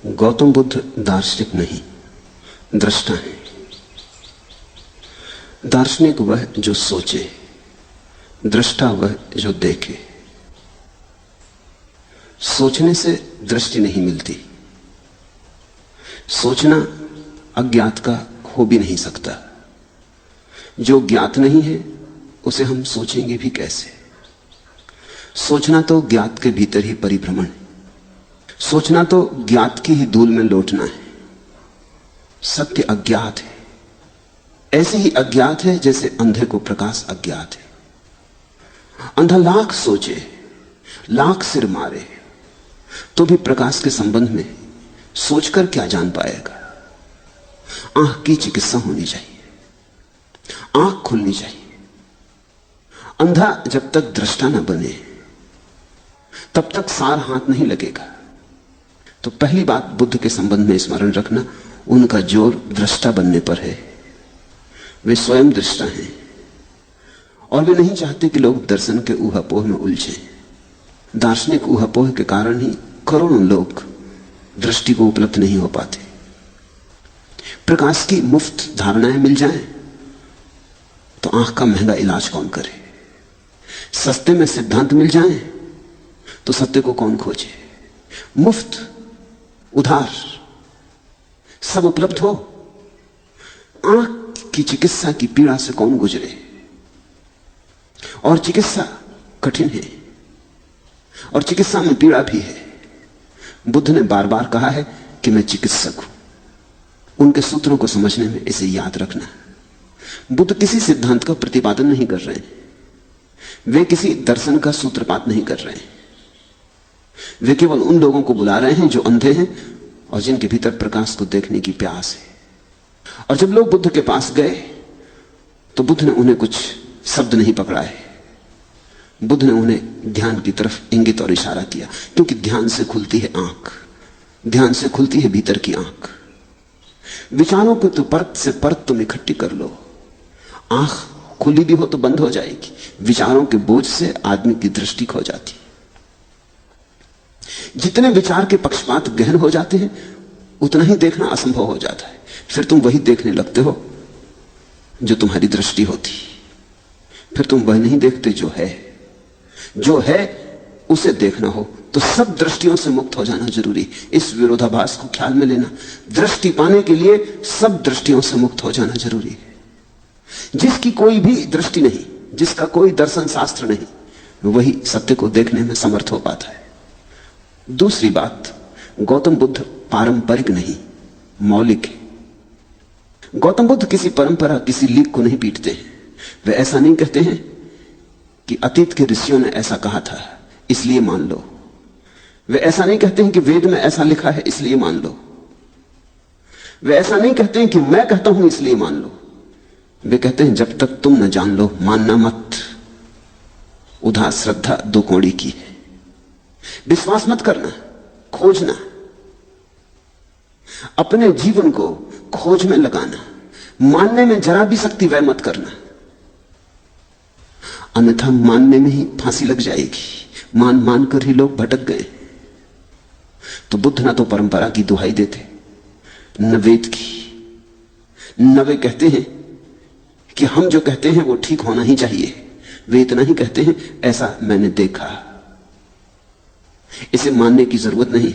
गौतम बुद्ध दार्शनिक नहीं, दृष्टा है। दार्शनिक वह जो सोचे, दृष्टा वह जो देखे। सोचने से दृष्टि नहीं मिलती। सोचना अज्ञात का हो भी नहीं सकता। जो ज्ञात नहीं है उसे हम सोचेंगे भी कैसे? सोचना तो ज्ञात के भीतर ही परिभ्रमण है। सोचना तो ज्ञात की ही धूल में लौटना है। सत्य अज्ञात है, ऐसे ही अज्ञात है जैसे अंधे को प्रकाश अज्ञात है। अंधा लाख सोचे, लाख सिर मारे, तो भी प्रकाश के संबंध में सोचकर क्या जान पाएगा? आंख की चिकित्सा होनी चाहिए, आंख खुलनी चाहिए। अंधा जब तक दृष्टा न बने तब तक सार हाथ नहीं लगेगा। तो पहली बात बुद्ध के संबंध में स्मरण रखना, उनका जोर दृष्टा बनने पर है। वे स्वयं दृष्टा हैं और वे नहीं चाहते कि लोग दर्शन के ऊहापोह में उलझें। दार्शनिक ऊहापोह के कारण ही करोड़ों लोग दृष्टि को उपलब्ध नहीं हो पाते। प्रकाश की मुफ्त धारणाएं मिल जाएं तो आंख का महंगा इलाज कौन करे? सस्ते में सिद्धांत मिल जाएं तो सत्य को कौन खोजे? मुफ्त, उधार सब उपलब्ध हो, आंख की चिकित्सा की पीड़ा से कौन गुजरे? और चिकित्सा कठिन है और चिकित्सा में पीड़ा भी है। बुद्ध ने बार बार कहा है कि मैं चिकित्सक हूं। उनके सूत्रों को समझने में इसे याद रखना। बुद्ध किसी सिद्धांत का प्रतिपादन नहीं कर रहे हैं, वे किसी दर्शन का सूत्रपात नहीं कर रहे हैं। वे केवल उन लोगों को बुला रहे हैं जो अंधे हैं और जिनके भीतर प्रकाश को देखने की प्यास है। और जब लोग बुद्ध के पास गए तो बुद्ध ने उन्हें कुछ शब्द नहीं पकड़ाए। बुद्ध ने उन्हें ध्यान की तरफ इंगित और इशारा किया, क्योंकि ध्यान से खुलती है आंख, ध्यान से खुलती है भीतर की आंख। विचारों को तो परत से परत तुम इकट्ठी कर लो, आंख खुली भी हो तो बंद हो जाएगी। विचारों के बोझ से आदमी की दृष्टि खो जाती। जितने विचार के पक्षपात गहन हो जाते हैं उतना ही देखना असंभव हो जाता है। फिर तुम वही देखने लगते हो जो तुम्हारी दृष्टि होती, फिर तुम वह नहीं देखते जो है। जो है उसे देखना हो तो सब दृष्टियों से मुक्त हो जाना जरूरी। इस विरोधाभास को ख्याल में लेना। दृष्टि पाने के लिए सब दृष्टियों से मुक्त हो जाना जरूरी है। जिसकी कोई भी दृष्टि नहीं, जिसका कोई दर्शन शास्त्र नहीं, वही सत्य को देखने में समर्थ हो पाता है। दूसरी बात, गौतम बुद्ध पारंपरिक नहीं, मौलिक है। गौतम बुद्ध किसी परंपरा, किसी लीक को नहीं पीटते हैं। वे ऐसा नहीं कहते हैं कि अतीत के ऋषियों ने ऐसा कहा था इसलिए मान लो। वे ऐसा नहीं कहते हैं कि वेद में ऐसा लिखा है इसलिए मान लो। वे ऐसा नहीं कहते हैं कि मैं कहता हूं इसलिए मान लो। वे कहते हैं जब तक तुम न जान लो मानना मत। उधार श्रद्धा दो कौड़ी की है। विश्वास मत करना, खोजना, अपने जीवन को खोज में लगाना। मानने में जरा भी शक्ति व्यय मत करना, अन्यथा मानने में ही फांसी लग जाएगी। मान मान कर ही लोग भटक गए। तो बुद्ध ना तो परंपरा की दुहाई देते, न वेद की। न वे कहते हैं कि हम जो कहते हैं वो ठीक होना ही चाहिए। वे इतना ही कहते हैं ऐसा मैंने देखा। इसे मानने की जरूरत नहीं।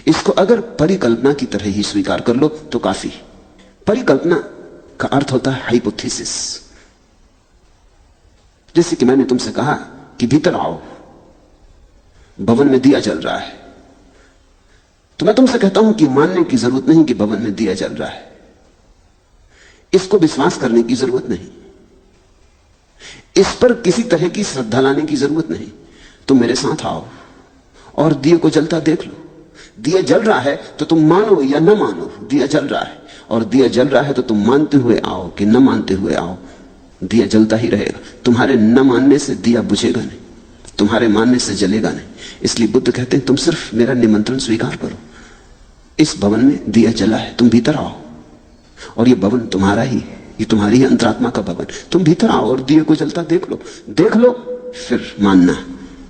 इसको अगर परिकल्पना की तरह ही स्वीकार कर लो तो काफी। परिकल्पना का अर्थ होता है हाइपोथेसिस। जैसे कि मैंने तुमसे कहा कि भीतर आओ, भवन में दिया जल रहा है, तो मैं तुमसे कहता हूं कि मानने की जरूरत नहीं कि भवन में दिया जल रहा है। इसको विश्वास करने की जरूरत नहीं, इस पर किसी तरह की श्रद्धा लाने की जरूरत नहीं। तुम मेरे साथ आओ और दिए को जलता देख लो। दिया जल रहा है तो तुम मानो या न मानो, दिया जल रहा है। और दिया जल रहा है तो तुम मानते हुए आओ कि न मानते हुए आओ, दिया जलता ही रहेगा। तुम्हारे न मानने से दिया बुझेगा नहीं, तुम्हारे मानने से जलेगा नहीं। इसलिए बुद्ध कहते हैं तुम सिर्फ मेरा निमंत्रण स्वीकार करो। इस भवन में दिया जला है, तुम भीतर आओ। और ये भवन तुम्हारा ही है, ये तुम्हारी ही अंतरात्मा का भवन। तुम भीतर आओ और दिए को जलता देख लो। देख लो फिर मानना।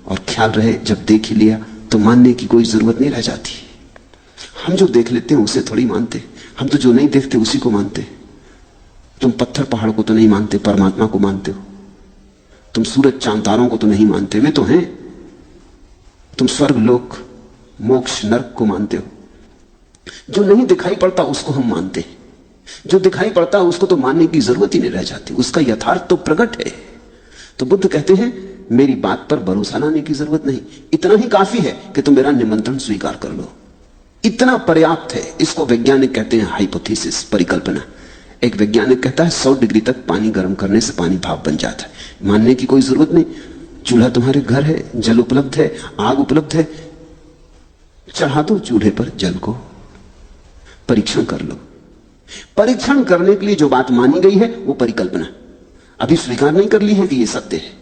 और ख्याल रहे जब देख ही लिया तो मानने की कोई जरूरत नहीं रह जाती। हम जो देख लेते हैं उसे थोड़ी मानते, हम तो जो नहीं देखते उसी को मानते। तुम पत्थर पहाड़ को तो नहीं मानते, परमात्मा को मानते हो। तुम सूरज चांद तारों को तो नहीं मानते, वे तो हैं। तुम स्वर्ग लोक मोक्ष नरक को मानते हो। जो नहीं दिखाई पड़ता उसको हम मानते हैं, जो दिखाई पड़ता है उसको तो मानने की जरूरत ही नहीं रह जाती, उसका यथार्थ तो प्रकट है। तो बुद्ध कहते हैं मेरी बात पर भरोसा लाने की जरूरत नहीं, इतना ही काफी है कि तुम मेरा निमंत्रण स्वीकार कर लो, इतना पर्याप्त है। इसको वैज्ञानिक कहते हैं हाइपोथेसिस, परिकल्पना। एक वैज्ञानिक कहता है 100 डिग्री तक पानी गर्म करने से पानी भाप बन जाता है, मानने की कोई जरूरत नहीं। चूल्हा तुम्हारे घर है, जल उपलब्ध है, आग उपलब्ध है, चढ़ा दो चूल्हे पर जल को, परीक्षण कर लो। परीक्षण करने के लिए जो बात मानी गई है वो परिकल्पना, अभी स्वीकार नहीं कर ली है कि ये सत्य है।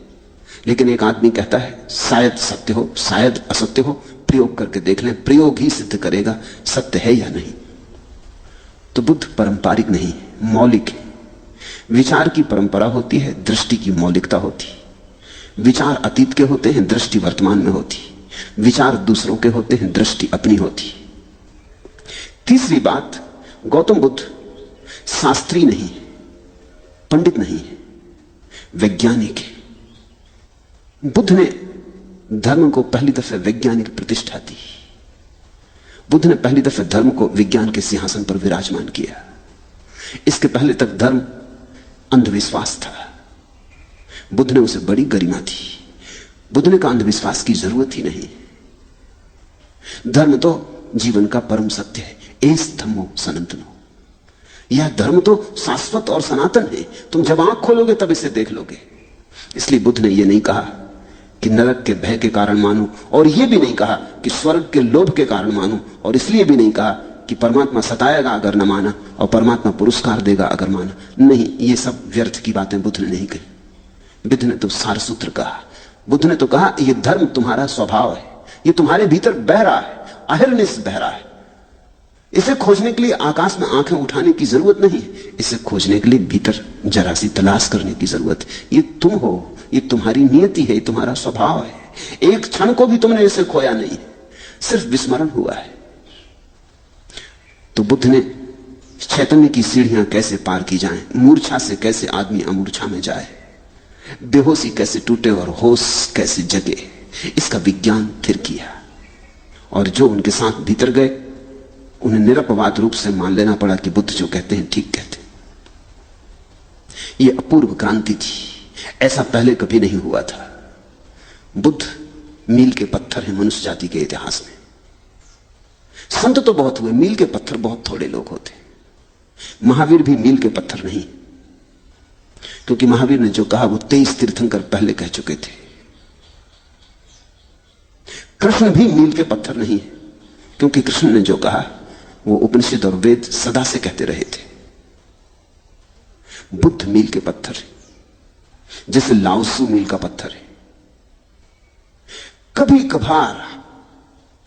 लेकिन एक आदमी कहता है शायद सत्य हो, शायद असत्य हो, प्रयोग करके देख लें, प्रयोग ही सिद्ध करेगा सत्य है या नहीं। तो बुद्ध पारंपरिक नहीं है, मौलिक है। विचार की परंपरा होती है, दृष्टि की मौलिकता होती है। विचार अतीत के होते हैं, दृष्टि वर्तमान में होती है। विचार दूसरों के होते हैं, दृष्टि अपनी होती है। तीसरी बात, गौतम बुद्ध शास्त्री नहीं है, पंडित नहीं है, वैज्ञानिक है। बुद्ध ने धर्म को पहली दफे वैज्ञानिक प्रतिष्ठा दी। बुद्ध ने पहली दफे धर्म को विज्ञान के सिंहासन पर विराजमान किया। इसके पहले तक धर्म अंधविश्वास था, बुद्ध ने उसे बड़ी गरिमा दी। बुद्ध ने कहा अंधविश्वास की जरूरत ही नहीं, धर्म तो जीवन का परम सत्य है। एस धम्मो सनातनो, यह धर्म तो शाश्वत और सनातन है, तुम जब आंख खोलोगे तब इसे देख लोगे। इसलिए बुद्ध ने यह नहीं कहा कि नरक के भय के कारण मानो, और यह भी नहीं कहा कि स्वर्ग के लोभ के कारण मानो, और इसलिए भी नहीं कहा कि परमात्मा सताएगा अगर न माना और परमात्मा पुरस्कार देगा अगर माना। नहीं, ये सब व्यर्थ की बातें बुद्ध ने नहीं कही। बुद्ध ने तो सारसूत्र कहा। बुद्ध ने तो कहा यह धर्म तुम्हारा स्वभाव है, यह तुम्हारे भीतर बह रहा है, अहिर्निश बह रहा है। इसे खोजने के लिए आकाश में आंखें उठाने की जरूरत नहीं है, इसे खोजने के लिए भीतर जरा सी तलाश करने की जरूरत है। ये तुम हो, ये तुम्हारी नियति है, तुम्हारा स्वभाव है। एक क्षण को भी तुमने इसे खोया नहीं, सिर्फ विस्मरण हुआ है। तो बुद्ध ने चैतन्य की सीढ़ियां कैसे पार की जाएं, मूर्छा से कैसे आदमी अमूर्छा में जाए, बेहोशी कैसे टूटे और होश कैसे जगे, इसका विज्ञान स्थिर किया। और जो उनके साथ भीतर गए उन्हें निरपवाद रूप से मान लेना पड़ा कि बुद्ध जो कहते हैं ठीक कहते हैं। यह अपूर्व क्रांति थी, ऐसा पहले कभी नहीं हुआ था। बुद्ध मील के पत्थर हैं मनुष्य जाति के इतिहास में। संत तो बहुत हुए, मील के पत्थर बहुत थोड़े लोग होते। महावीर भी मील के पत्थर नहीं, क्योंकि महावीर ने जो कहा वो 23 तीर्थंकर पहले कह चुके थे। कृष्ण भी मील के पत्थर नहीं है, क्योंकि कृष्ण ने जो कहा वो उपनिषद और वेद सदा से कहते रहे थे। बुद्ध मील के पत्थर है, जैसे लाओसू मील का पत्थर है। कभी कभार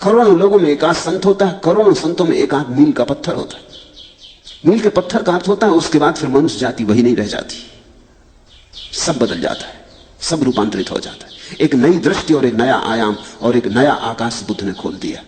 करोड़ों लोगों में एक आध संत होता है, करोड़ों संतों में एक आध मील का पत्थर होता है। मील के पत्थर का अर्थ होता है उसके बाद फिर मनुष्य जाति वही नहीं रह जाती, सब बदल जाता है, सब रूपांतरित हो जाता है। एक नई दृष्टि और एक नया आयाम और एक नया आकाश बुद्ध ने खोल दिया।